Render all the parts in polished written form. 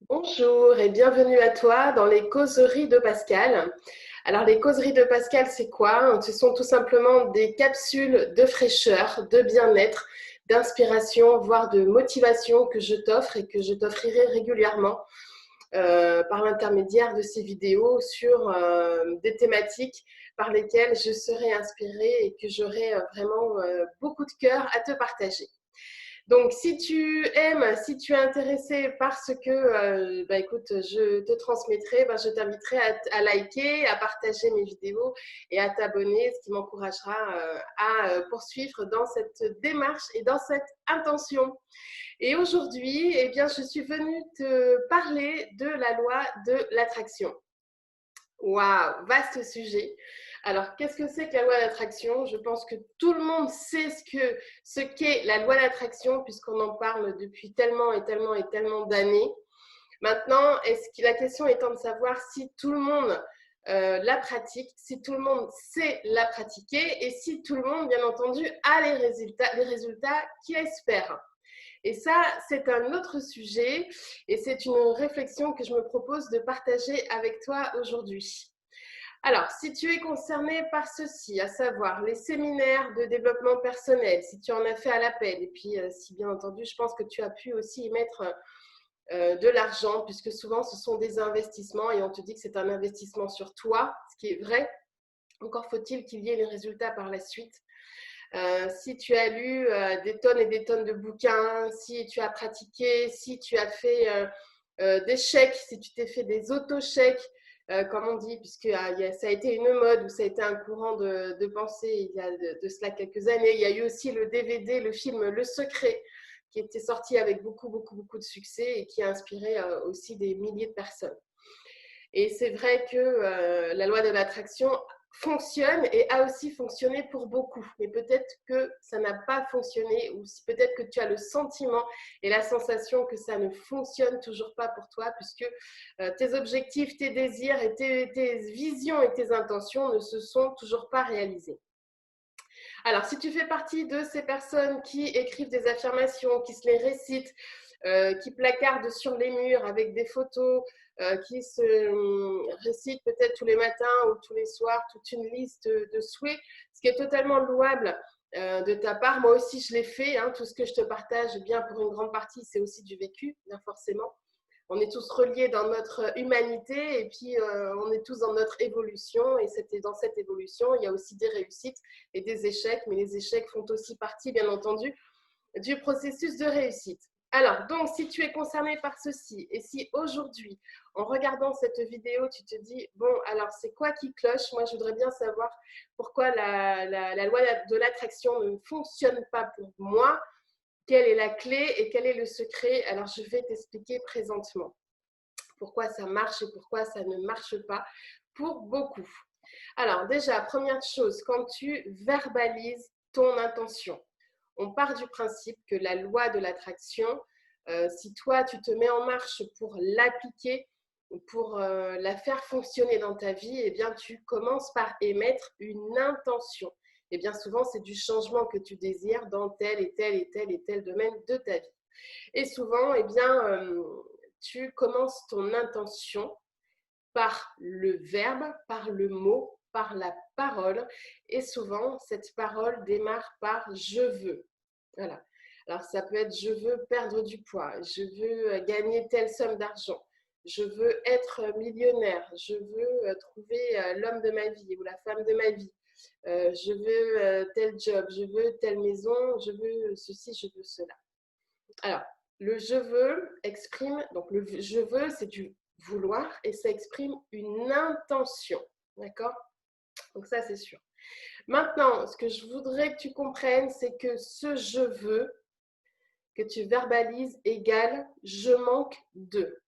Bonjour et bienvenue à toi dans les causeries de Pascal. Alors les causeries de Pascal, c'est quoi? Ce sont tout simplement des capsules de fraîcheur, de bien-être, d'inspiration, voire de motivation que je t'offre et que je t'offrirai régulièrement par l'intermédiaire de ces vidéos sur des thématiques par lesquelles je serai inspirée et que j'aurai vraiment beaucoup de cœur à te partager. Donc, si tu aimes, si tu es intéressé par ce que, écoute, je te transmettrai, je t'inviterai à liker, à partager mes vidéos et à t'abonner, ce qui m'encouragera à poursuivre dans cette démarche et dans cette intention. Et aujourd'hui, eh bien, je suis venue te parler de la loi de l'attraction. Waouh, vaste sujet. Alors, qu'est-ce que c'est que la loi d'attraction? Je pense que tout le monde sait ce qu'est la loi d'attraction puisqu'on en parle depuis tellement et tellement et tellement d'années. Maintenant, la question étant de savoir si tout le monde la pratique, si tout le monde sait la pratiquer et si tout le monde, bien entendu, a les résultats qu'il espère. Et ça, c'est un autre sujet et c'est une réflexion que je me propose de partager avec toi aujourd'hui. Alors, si tu es concerné par ceci, à savoir les séminaires de développement personnel, si tu en as fait à l'appel, et puis si bien entendu, je pense que tu as pu aussi y mettre de l'argent, puisque souvent ce sont des investissements et on te dit que c'est un investissement sur toi, ce qui est vrai. Encore faut-il qu'il y ait les résultats par la suite. Si tu as lu des tonnes et des tonnes de bouquins, si tu as pratiqué, si tu as fait des chèques, si tu t'es fait des auto-chèques, comme on dit, puisque ça a été une mode ou ça a été un courant de pensée il y a de cela quelques années. Il y a eu aussi le DVD, le film Le Secret, qui était sorti avec beaucoup, beaucoup, beaucoup de succès et qui a inspiré aussi des milliers de personnes. Et c'est vrai que la loi de l'attraction fonctionne et a aussi fonctionné pour beaucoup. Mais peut-être que ça n'a pas fonctionné ou peut-être que tu as le sentiment et la sensation que ça ne fonctionne toujours pas pour toi puisque tes objectifs, tes désirs et tes visions et tes intentions ne se sont toujours pas réalisés. Alors, si tu fais partie de ces personnes qui écrivent des affirmations, qui se les récitent, qui placardent sur les murs avec des photos, qui se récitent peut-être tous les matins ou tous les soirs toute une liste de souhaits, ce qui est totalement louable de ta part. Moi aussi, je l'ai fait. Hein, tout ce que je te partage, bien pour une grande partie, c'est aussi du vécu, bien forcément. On est tous reliés dans notre humanité et puis on est tous dans notre évolution et dans cette évolution, il y a aussi des réussites et des échecs, mais les échecs font aussi partie, bien entendu, du processus de réussite. Alors, donc, si tu es concerné par ceci et si aujourd'hui, en regardant cette vidéo, tu te dis, bon, alors c'est quoi qui cloche? Moi, je voudrais bien savoir pourquoi la loi de l'attraction ne fonctionne pas pour moi. Quelle est la clé et quel est le secret? Alors, je vais t'expliquer présentement pourquoi ça marche et pourquoi ça ne marche pas pour beaucoup. Alors déjà, première chose, quand tu verbalises ton intention, on part du principe que la loi de l'attraction, si toi tu te mets en marche pour l'appliquer, pour la faire fonctionner dans ta vie, eh bien tu commences par émettre une intention. Et bien souvent, c'est du changement que tu désires dans tel et tel et tel et tel domaine de ta vie. Et souvent, eh bien, tu commences ton intention par le verbe, par le mot, par la parole. Et souvent, cette parole démarre par je veux. Voilà. Alors, ça peut être je veux perdre du poids, je veux gagner telle somme d'argent, je veux être millionnaire, je veux trouver l'homme de ma vie ou la femme de ma vie, je veux tel job, je veux telle maison, je veux ceci, je veux cela. Alors, le je veux exprime, donc le je veux, c'est du vouloir et ça exprime une intention. D'accord? Donc, ça, c'est sûr. Maintenant, ce que je voudrais que tu comprennes, c'est que ce je veux que tu verbalises égale je manque de.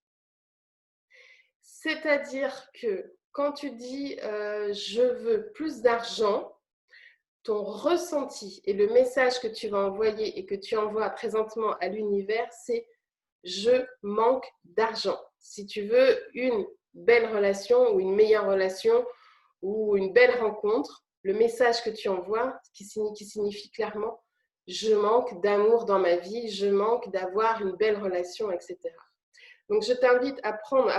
C'est-à-dire que quand tu dis je veux plus d'argent, ton ressenti et le message que tu vas envoyer et que tu envoies présentement à l'univers, c'est je manque d'argent. Si tu veux une belle relation ou une meilleure relation ou une belle rencontre, le message que tu envoies, qui signifie clairement je manque d'amour dans ma vie, je manque d'avoir une belle relation, etc. Donc, je t'invite à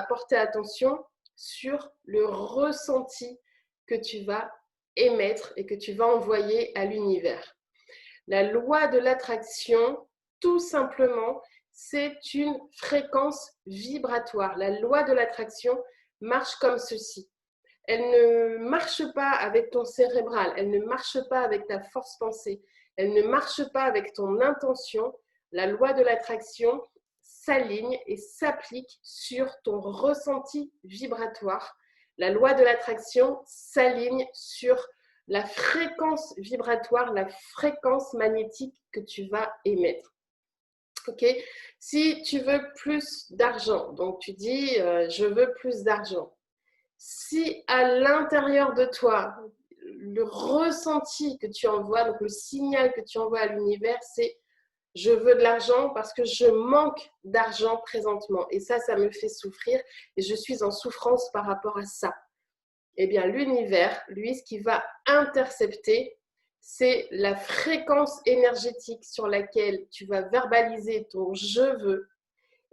porter attention sur le ressenti que tu vas émettre et que tu vas envoyer à l'univers. La loi de l'attraction, tout simplement, c'est une fréquence vibratoire. La loi de l'attraction marche comme ceci. Elle ne marche pas avec ton cérébral, elle ne marche pas avec ta force pensée, elle ne marche pas avec ton intention. La loi de l'attraction s'aligne et s'applique sur ton ressenti vibratoire. La loi de l'attraction s'aligne sur la fréquence vibratoire, la fréquence magnétique que tu vas émettre. Ok. Si tu veux plus d'argent, donc tu dis je veux plus d'argent. Si à l'intérieur de toi, le ressenti que tu envoies, donc le signal que tu envoies à l'univers, c'est je veux de l'argent parce que je manque d'argent présentement. Et ça me fait souffrir et je suis en souffrance par rapport à ça. Eh bien, l'univers, lui, ce qui va intercepter, c'est la fréquence énergétique sur laquelle tu vas verbaliser ton je veux.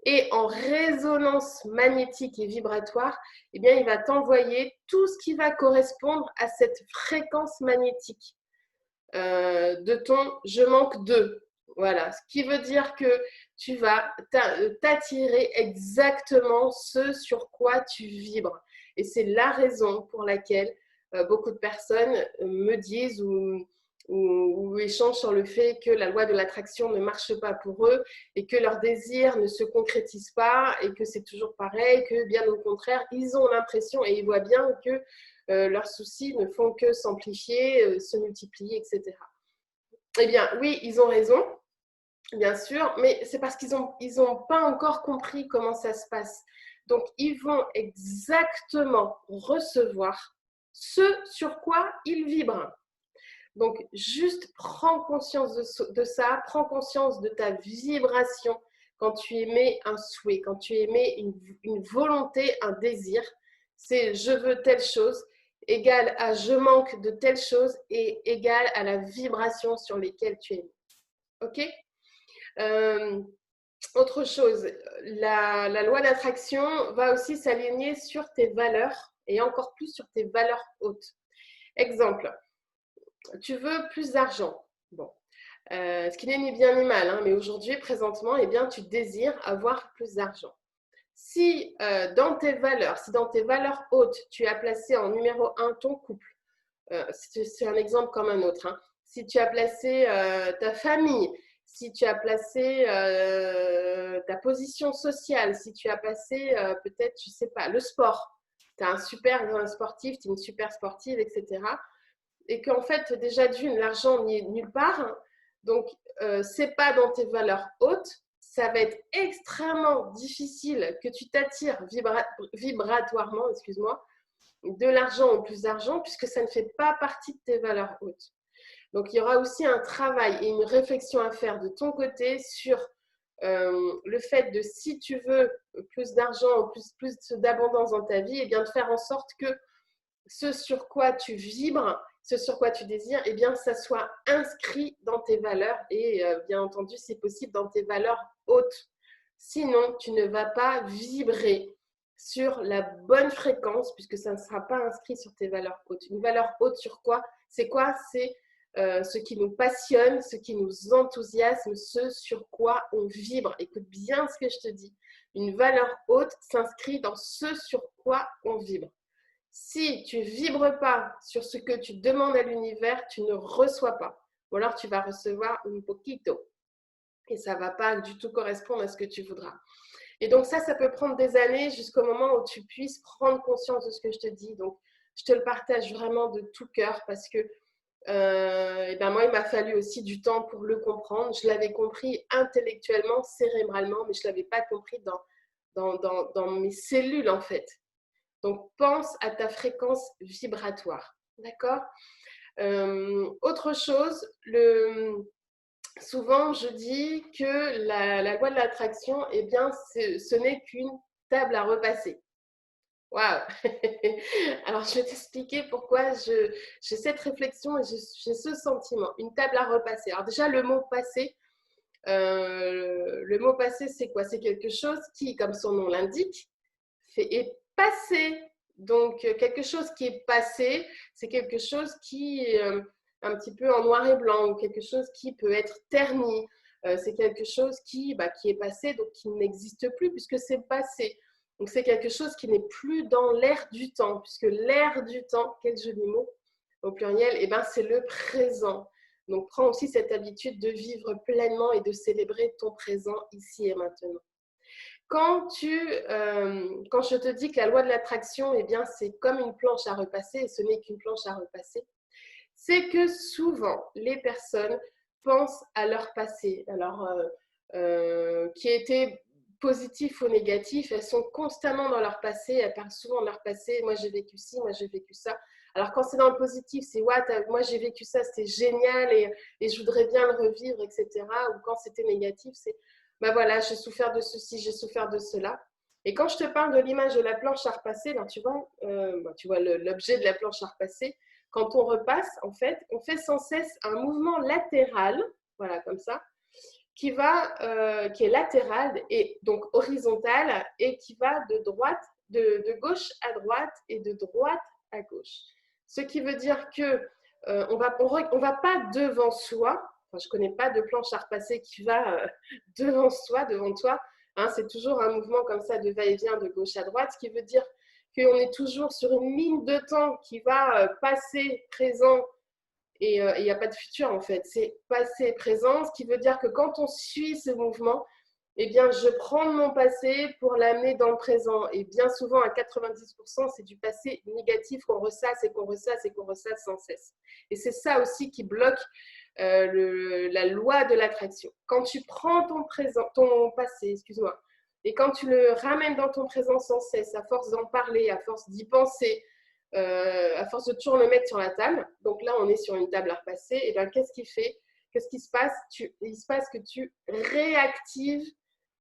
Et en résonance magnétique et vibratoire, eh bien, il va t'envoyer tout ce qui va correspondre à cette fréquence magnétique de ton je manque de. Voilà, ce qui veut dire que tu vas t'attirer exactement ce sur quoi tu vibres. Et c'est la raison pour laquelle beaucoup de personnes me disent ou échangent sur le fait que la loi de l'attraction ne marche pas pour eux et que leurs désirs ne se concrétisent pas et que c'est toujours pareil, que bien au contraire, ils ont l'impression et ils voient bien que leurs soucis ne font que s'amplifier, se multiplier, etc. Eh bien, oui, ils ont raison, bien sûr, mais c'est parce qu'ils ont pas encore compris comment ça se passe. Donc, ils vont exactement recevoir ce sur quoi ils vibrent. Donc, juste prends conscience de ça, prends conscience de ta vibration quand tu émets un souhait, quand tu émets une volonté, un désir. C'est je veux telle chose égal à je manque de telle chose et égal à la vibration sur lesquelles tu émets. Ok. Autre chose, la loi d'attraction va aussi s'aligner sur tes valeurs et encore plus sur tes valeurs hautes. Exemple, tu veux plus d'argent. Bon, ce qui n'est ni bien ni mal, hein, mais aujourd'hui, présentement, eh bien, tu désires avoir plus d'argent. Si dans tes valeurs hautes, tu as placé en numéro 1 ton couple, c'est un exemple comme un autre, hein. Si tu as placé ta famille, si tu as placé ta position sociale, si tu as placé peut-être, je ne sais pas, le sport, tu es un super sportif, tu es une super sportive, etc. Et qu'en fait, déjà d'une, l'argent n'y est nulle part, donc c'est pas dans tes valeurs hautes, ça va être extrêmement difficile que tu t'attires vibratoirement, excuse-moi, de l'argent ou plus d'argent, puisque ça ne fait pas partie de tes valeurs hautes. Donc, il y aura aussi un travail et une réflexion à faire de ton côté sur le fait de, si tu veux plus d'argent ou plus d'abondance dans ta vie, et bien de faire en sorte que ce sur quoi tu vibres, ce sur quoi tu désires, eh bien, ça soit inscrit dans tes valeurs et bien entendu, c'est possible dans tes valeurs hautes. Sinon, tu ne vas pas vibrer sur la bonne fréquence puisque ça ne sera pas inscrit sur tes valeurs hautes. Une valeur haute sur quoi? C'est quoi? C'est ce qui nous passionne, ce qui nous enthousiasme, ce sur quoi on vibre. Écoute bien ce que je te dis. Une valeur haute s'inscrit dans ce sur quoi on vibre. Si tu ne vibres pas sur ce que tu demandes à l'univers, tu ne reçois pas. Ou alors tu vas recevoir un poquito. Et ça ne va pas du tout correspondre à ce que tu voudras. Et donc ça peut prendre des années jusqu'au moment où tu puisses prendre conscience de ce que je te dis. Donc, je te le partage vraiment de tout cœur parce que et ben moi, il m'a fallu aussi du temps pour le comprendre. Je l'avais compris intellectuellement, cérébralement, mais je ne l'avais pas compris dans mes cellules en fait. Donc, pense à ta fréquence vibratoire. D'accord. Autre chose, souvent je dis que la loi de l'attraction, eh bien, ce n'est qu'une table à repasser. Waouh. Alors, je vais t'expliquer pourquoi j'ai cette réflexion et j'ai ce sentiment. Une table à repasser. Alors déjà, le mot passer, Le mot passé, c'est quoi? C'est quelque chose qui, comme son nom l'indique, est passé. Donc, quelque chose qui est passé, c'est quelque chose qui est un petit peu en noir et blanc, ou quelque chose qui peut être terni. C'est quelque chose qui est passé, donc qui n'existe plus puisque c'est passé. Donc, c'est quelque chose qui n'est plus dans l'air du temps, puisque l'air du temps, quel joli mot au pluriel, eh ben, c'est le présent. Donc, prends aussi cette habitude de vivre pleinement et de célébrer ton présent ici et maintenant. Quand je te dis que la loi de l'attraction, eh bien, c'est comme une planche à repasser, et ce n'est qu'une planche à repasser, c'est que souvent, les personnes pensent à leur passé. Alors, qui était positif ou négatif, elles sont constamment dans leur passé, elles parlent souvent de leur passé, moi j'ai vécu ci, moi j'ai vécu ça. Alors quand c'est dans le positif, c'est ouais, moi j'ai vécu ça, c'était génial et je voudrais bien le revivre, etc. Ou quand c'était négatif, c'est ben voilà, j'ai souffert de ceci, j'ai souffert de cela. Et quand je te parle de l'image de la planche à repasser, ben, tu vois l'objet de la planche à repasser, quand on repasse, en fait, on fait sans cesse un mouvement latéral, voilà, comme ça, qui est latéral et donc horizontal et qui va de gauche à droite et de droite à gauche. Ce qui veut dire que on va pas devant soi. Enfin, je connais pas de planche à repasser qui va devant toi. Hein, c'est toujours un mouvement comme ça de va-et-vient de gauche à droite, ce qui veut dire qu'on est toujours sur une ligne de temps qui va passer, présent, et il n'y a pas de futur en fait, c'est passé, présent, ce qui veut dire que quand on suit ce mouvement, eh bien je prends mon passé pour l'amener dans le présent. Et bien souvent, à 90%, c'est du passé négatif qu'on ressasse et qu'on ressasse et qu'on ressasse sans cesse. Et c'est ça aussi qui bloque la loi de l'attraction. Quand tu prends ton passé, excuse-moi, et quand tu le ramènes dans ton présent sans cesse, à force d'en parler, à force d'y penser, à force de toujours le mettre sur la table, donc là on est sur une table à repasser, et bien qu'est-ce qu'il fait? Qu'est-ce qui se passe? Il se passe que tu réactives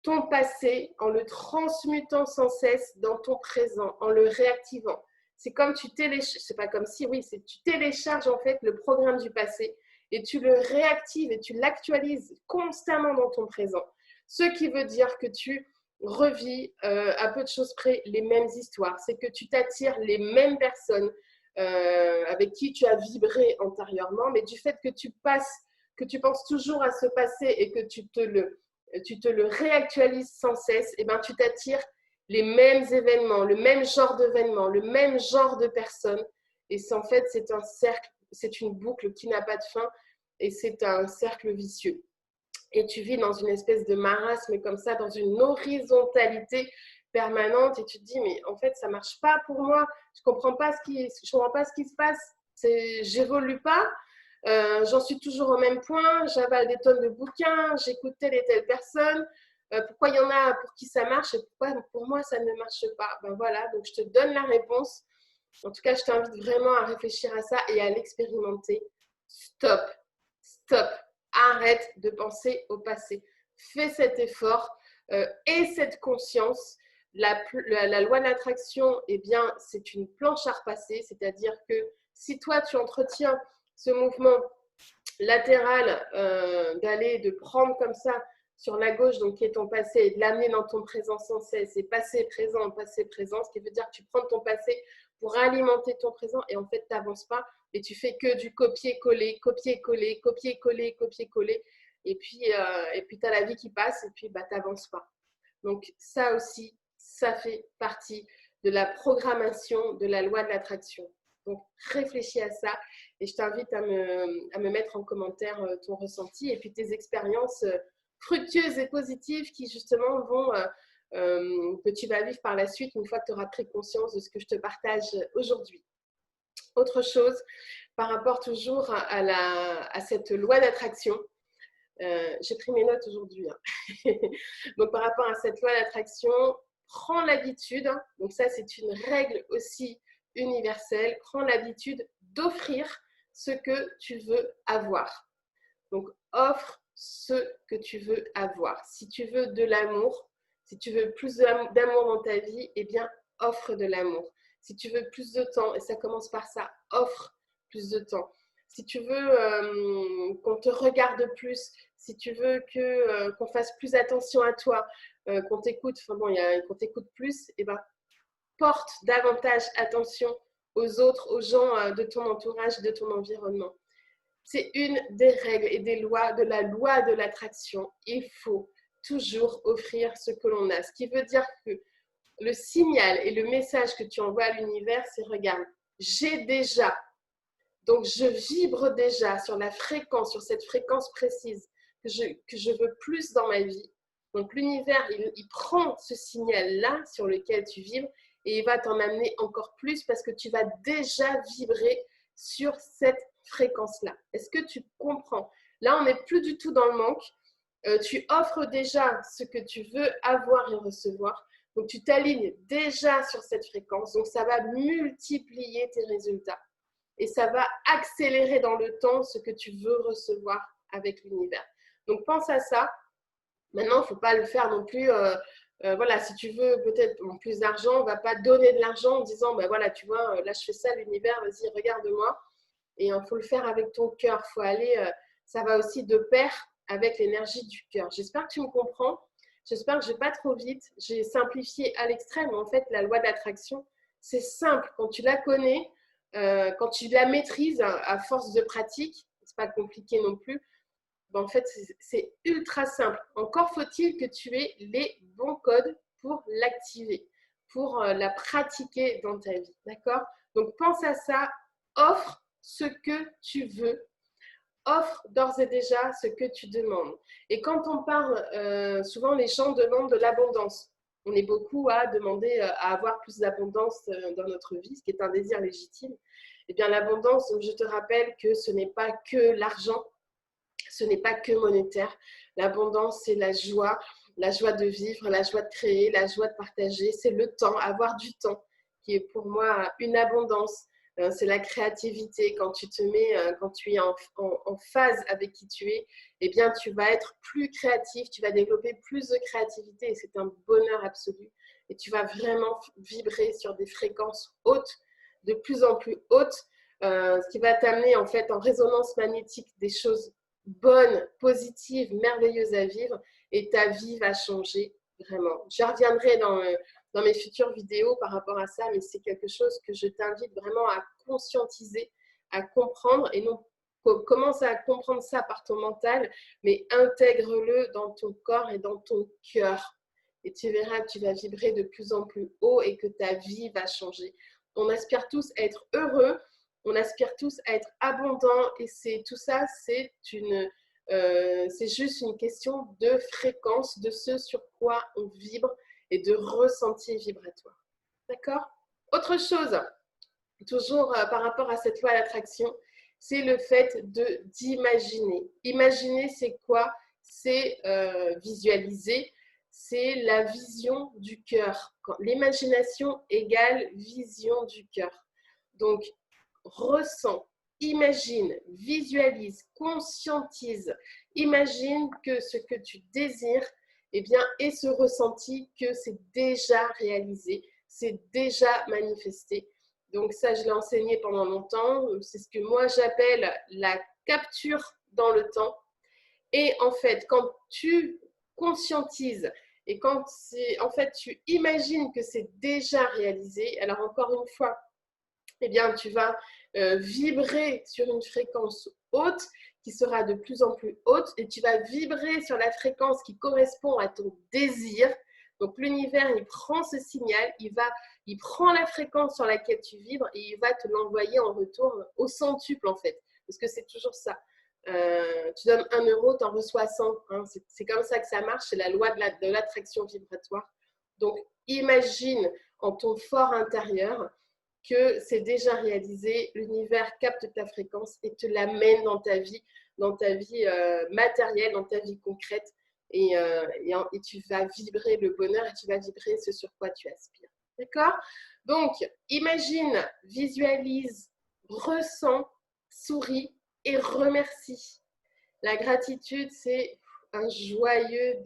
ton passé en le transmutant sans cesse dans ton présent, en le réactivant. C'est comme tu télécharges, c'est pas comme si, oui, c'est tu télécharges en fait le programme du passé et tu le réactives et tu l'actualises constamment dans ton présent. Ce qui veut dire que tu revis à peu de choses près les mêmes histoires. C'est que tu t'attires les mêmes personnes avec qui tu as vibré antérieurement, mais du fait que tu penses toujours à ce passé et que tu te le réactualises sans cesse, et ben tu t'attires les mêmes événements, le même genre d'événements, le même genre de personnes. Et en fait, c'est un cercle, c'est une boucle qui n'a pas de fin et c'est un cercle vicieux. Et tu vis dans une espèce de marasme comme ça, dans une horizontalité permanente et tu te dis mais en fait ça marche pas pour moi, je comprends pas ce qui se passe, j'évolue pas, j'en suis toujours au même point, j'avale des tonnes de bouquins, j'écoute telle et telle personne, pourquoi il y en a pour qui ça marche et pourquoi pour moi ça ne marche pas? Ben voilà, donc je te donne la réponse. En tout cas, je t'invite vraiment à réfléchir à ça et à l'expérimenter. Stop, stop, arrête de penser au passé. Fais cet effort et cette conscience. La loi de l'attraction, eh bien, c'est une planche à repasser, c'est-à-dire que si toi, tu entretiens ce mouvement latéral de prendre comme ça sur la gauche, donc qui est ton passé, et de l'amener dans ton présent sans cesse, et passé, présent, ce qui veut dire que tu prends ton passé pour alimenter ton présent, et en fait, tu n'avances pas, et tu fais que du copier-coller, copier-coller, copier-coller, copier-coller, et puis tu as la vie qui passe, et puis tu n'avances pas. Donc ça aussi, ça fait partie de la programmation de la loi de l'attraction. Donc réfléchis à ça et je t'invite à me mettre en commentaire ton ressenti et puis tes expériences fructueuses et positives qui justement que tu vas vivre par la suite une fois que tu auras pris conscience de ce que je te partage aujourd'hui. Autre chose, par rapport toujours à cette loi d'attraction, j'ai pris mes notes aujourd'hui. Hein. Donc, par rapport à cette loi d'attraction, prends l'habitude, donc ça c'est une règle aussi universelle, prends l'habitude d'offrir ce que tu veux avoir. Donc, offre ce que tu veux avoir. Si tu veux de l'amour, si tu veux plus d'amour dans ta vie, eh bien, offre de l'amour. Si tu veux plus de temps, et ça commence par ça, offre plus de temps. Si tu veux qu'on te regarde plus, si tu veux qu'on fasse plus attention à toi, qu'on t'écoute, enfin bon, qu'on t'écoute plus, et ben, porte davantage attention aux autres, aux gens de ton entourage, de ton environnement. C'est une des règles et des lois de la loi de l'attraction. Il faut toujours offrir ce que l'on a. Ce qui veut dire que le signal et le message que tu envoies à l'univers, c'est regarde, j'ai déjà. Donc, je vibre déjà sur la fréquence, sur cette fréquence précise que je veux plus dans ma vie. Donc, l'univers, il prend ce signal-là sur lequel tu vibres et il va t'en amener encore plus parce que tu vas déjà vibrer sur cette fréquence-là. Est-ce que tu comprends? Là, on n'est plus du tout dans le manque. Tu offres déjà ce que tu veux avoir et recevoir. Donc, tu t'alignes déjà sur cette fréquence. Donc, ça va multiplier tes résultats. Et ça va accélérer dans le temps ce que tu veux recevoir avec l'univers. Donc, pense à ça. Maintenant, il ne faut pas le faire non plus. Voilà, si tu veux peut-être plus d'argent, on ne va pas donner de l'argent en disant, ben voilà, tu vois, là, je fais ça, l'univers, vas-y, regarde-moi. Et il faut le faire avec ton cœur. Il faut aller, ça va aussi de pair avec l'énergie du cœur. J'espère que tu me comprends. J'espère que je ne vais pas trop vite. J'ai simplifié à l'extrême. En fait, la loi de l'attraction, c'est simple. Quand tu la connais, quand tu la maîtrises à force de pratique, c'est pas compliqué non plus, ben en fait, c'est ultra simple. Encore faut-il que tu aies les bons codes pour l'activer, pour la pratiquer dans ta vie. D'accord? Donc, pense à ça. Offre ce que tu veux. Offre d'ores et déjà ce que tu demandes. Et quand on parle, souvent les gens demandent de l'abondance. On est beaucoup à demander à avoir plus d'abondance dans notre vie, ce qui est un désir légitime. Eh bien, l'abondance, je te rappelle que ce n'est pas que l'argent, ce n'est pas que monétaire. L'abondance, c'est la joie de vivre, la joie de créer, la joie de partager. C'est le temps, avoir du temps, qui est pour moi une abondance. C'est la créativité. Quand tu te mets, quand tu es en phase avec qui tu es, eh bien, tu vas être plus créatif, tu vas développer plus de créativité et c'est un bonheur absolu. Et tu vas vraiment vibrer sur des fréquences hautes, de plus en plus hautes, ce qui va t'amener en fait en résonance magnétique des choses bonne, positive, merveilleuse à vivre et ta vie va changer vraiment. Je reviendrai dans mes futures vidéos par rapport à ça, mais c'est quelque chose que je t'invite vraiment à conscientiser, à comprendre et non commence à comprendre ça par ton mental, mais intègre-le dans ton corps et dans ton cœur. Et tu verras que tu vas vibrer de plus en plus haut et que ta vie va changer. On aspire tous à être heureux, on aspire tous à être abondants et c'est tout ça, c'est juste une question de fréquence, de ce sur quoi on vibre et de ressenti vibratoire. D'accord? Autre chose, toujours par rapport à cette loi à l'attraction, c'est le fait d'imaginer. Imaginer, c'est quoi? C'est visualiser, c'est la vision du cœur. L'imagination égale vision du cœur. Donc, ressens, imagine, visualise, conscientise. Imagine que ce que tu désires, eh bien, est ce ressenti que c'est déjà réalisé, c'est déjà manifesté. Donc ça, je l'ai enseigné pendant longtemps. C'est ce que moi, j'appelle la capture dans le temps. Et en fait, quand tu conscientises et quand en fait, tu imagines que c'est déjà réalisé, alors encore une fois, eh bien, tu vas vibrer sur une fréquence haute qui sera de plus en plus haute et tu vas vibrer sur la fréquence qui correspond à ton désir. Donc, l'univers, il prend ce signal, il prend la fréquence sur laquelle tu vibres et il va te l'envoyer en retour au centuple, en fait. Parce que c'est toujours ça. Tu donnes 1 euro, tu en reçois 100. Hein. C'est comme ça que ça marche, c'est la loi de l'attraction vibratoire. Donc, imagine en ton fort intérieur que c'est déjà réalisé, l'univers capte ta fréquence et te l'amène dans ta vie matérielle, dans ta vie concrète. Et tu vas vibrer le bonheur et tu vas vibrer ce sur quoi tu aspires. D'accord? Donc, imagine, visualise, ressens, souris et remercie. La gratitude, c'est un joyau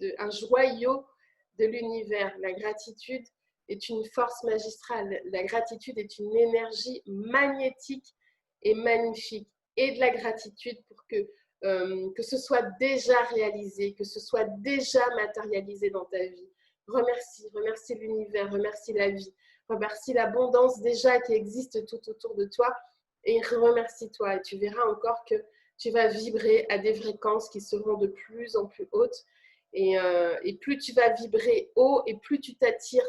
de l'univers. La gratitude est une force magistrale. La gratitude est une énergie magnétique et magnifique. Et de la gratitude pour que que ce soit déjà réalisé, que ce soit déjà matérialisé dans ta vie. Remercie l'univers, remercie la vie, remercie l'abondance déjà qui existe tout autour de toi et remercie-toi. Et tu verras encore que tu vas vibrer à des fréquences qui seront de plus en plus hautes. Et plus tu vas vibrer haut et plus tu t'attires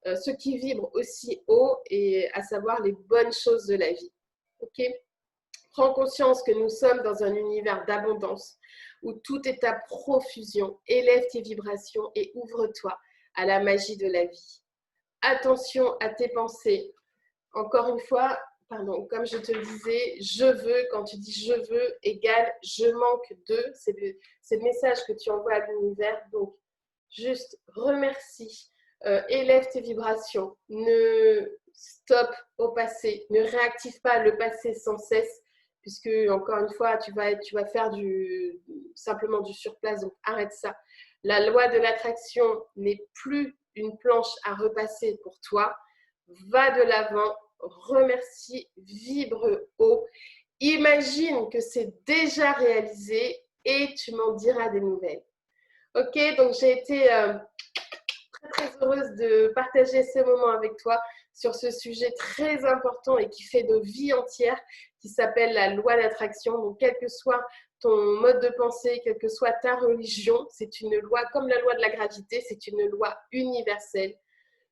ce qui vibre aussi haut, et à savoir les bonnes choses de la vie. Ok ? Prends conscience que nous sommes dans un univers d'abondance où tout est à profusion. Élève tes vibrations et ouvre-toi à la magie de la vie. Attention à tes pensées. Encore une fois, pardon, comme je te le disais, je veux, quand tu dis je veux égale je manque de, c'est le message que tu envoies à l'univers. Donc, juste remercie, élève tes vibrations, ne stoppe au passé, ne réactive pas le passé sans cesse, puisque, encore une fois, tu vas faire simplement du surplace, donc arrête ça. La loi de l'attraction n'est plus une planche à repasser pour toi. Va de l'avant, remercie, vibre haut. Imagine que c'est déjà réalisé et tu m'en diras des nouvelles. Ok, donc j'ai été très heureuse de partager ce moment avec toi sur ce sujet très important et qui fait nos vies entières, qui s'appelle la loi d'attraction. Donc, quel que soit ton mode de pensée, quelle que soit ta religion, c'est une loi comme la loi de la gravité, c'est une loi universelle.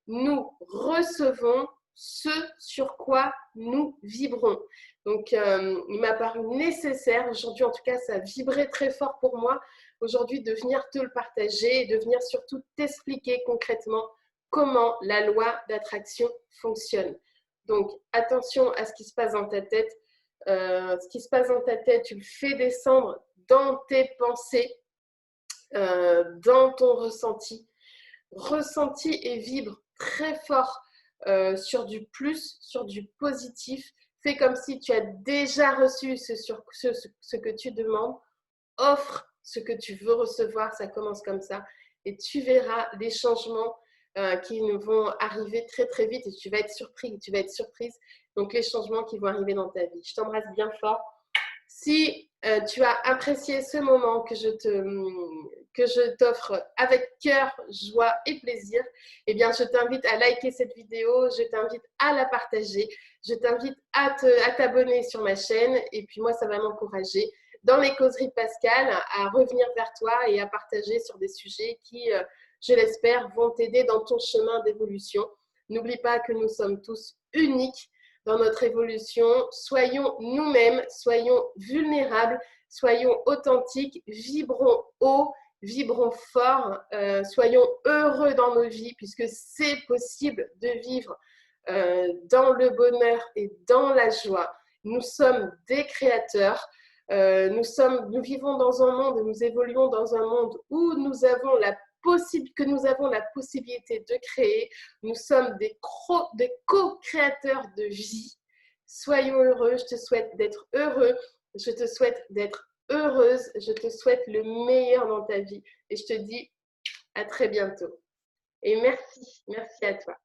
Nous recevons ce sur quoi nous vibrons. Donc, il m'a paru nécessaire, aujourd'hui en tout cas, ça a vibré très fort pour moi, aujourd'hui de venir te le partager et de venir surtout t'expliquer concrètement comment la loi d'attraction fonctionne. Donc, attention à ce qui se passe dans ta tête. Ce qui se passe dans ta tête, tu le fais descendre dans tes pensées, dans ton ressenti. Ressenti et vibre très fort sur du plus, sur du positif. Fais comme si tu as déjà reçu ce que tu demandes. Offre ce que tu veux recevoir, ça commence comme ça. Et tu verras les changements qui vont arriver très vite et tu vas être surpris, tu vas être surprise. Donc les changements qui vont arriver dans ta vie. Je t'embrasse bien fort. Si tu as apprécié ce moment que je t'offre avec cœur, joie et plaisir, eh bien, je t'invite à liker cette vidéo, je t'invite à la partager, je t'invite à t'abonner sur ma chaîne et puis moi, ça va m'encourager dans les causeries de Pascal à revenir vers toi et à partager sur des sujets qui, je l'espère, vont t'aider dans ton chemin d'évolution. N'oublie pas que nous sommes tous uniques dans notre évolution. Soyons nous-mêmes, soyons vulnérables, soyons authentiques, vibrons haut, vibrons fort, soyons heureux dans nos vies puisque c'est possible de vivre dans le bonheur et dans la joie. Nous sommes des créateurs. Nous vivons dans un monde, nous évoluons dans un monde où nous avons la possibilité de créer. Nous sommes des co-créateurs de vie. Soyons heureux, je te souhaite d'être heureux, je te souhaite d'être heureuse, je te souhaite le meilleur dans ta vie et je te dis à très bientôt. Et merci à toi.